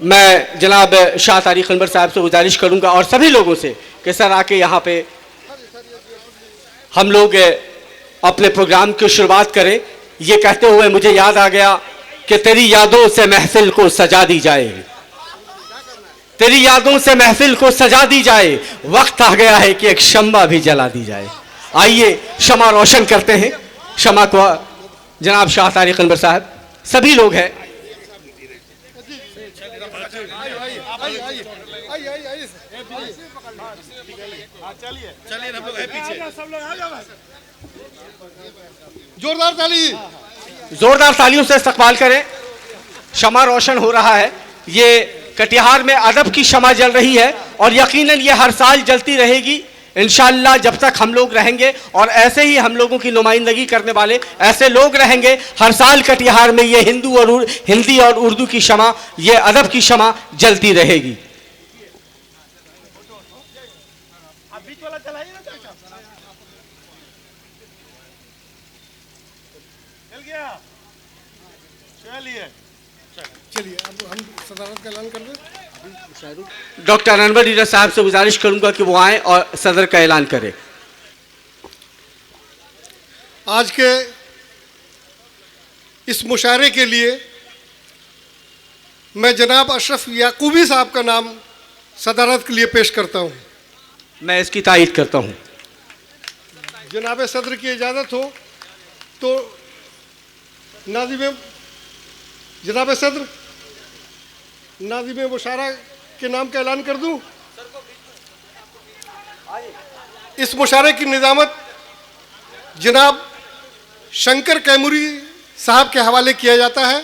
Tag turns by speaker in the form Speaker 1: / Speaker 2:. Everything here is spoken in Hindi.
Speaker 1: मैं जनाब शाह तारिक अनवर साहब से गुजारिश करूंगा और सभी लोगों से कि सर आके यहाँ पे हम लोग अपने प्रोग्राम की शुरुआत करें। ये कहते हुए मुझे याद आ गया कि तेरी यादों से महफिल को सजा दी जाए, तेरी यादों से महफिल को सजा दी जाए, वक्त आ गया है कि एक शम्मा भी जला दी जाए। आइए शमा रोशन करते हैं। शमा को जनाब शाह तारिक अनवर साहब, सभी लोग हैं।
Speaker 2: जोरदार ताली,
Speaker 1: जोरदार तालियों से इस्तकबाल करें। शमा रोशन हो रहा है। ये कटिहार में अदब की शमा जल रही है और यकीनन ये हर साल जलती रहेगी इंशाअल्लाह जब तक हम लोग रहेंगे। और ऐसे ही हम लोगों की नुमाइंदगी करने वाले ऐसे लोग रहेंगे। हर साल कटिहार में ये हिंदी और उर्दू की शमा, ये अदब की शमा जलती रहेगी।
Speaker 2: चलिए अब हम सदारत का ऐलान कर दें।
Speaker 1: डॉक्टर अनवर रीडर साहब से गुजारिश करूंगा कि वो आए और सदर का ऐलान करें।
Speaker 2: आज के इस मुशायरे के लिए मैं जनाब अशरफ याकूबी साहब का नाम सदारत के लिए पेश करता हूं।
Speaker 1: मैं इसकी तायीद करता हूं।
Speaker 2: जनाब सदर की इजाज़त हो तो नाज़िम जनाब सदर नाज़िम मुशायरा के नाम का ऐलान कर दूं। इस मुशायरे की निज़ामत जनाब शंकर कैमूरी साहब के हवाले किया जाता है।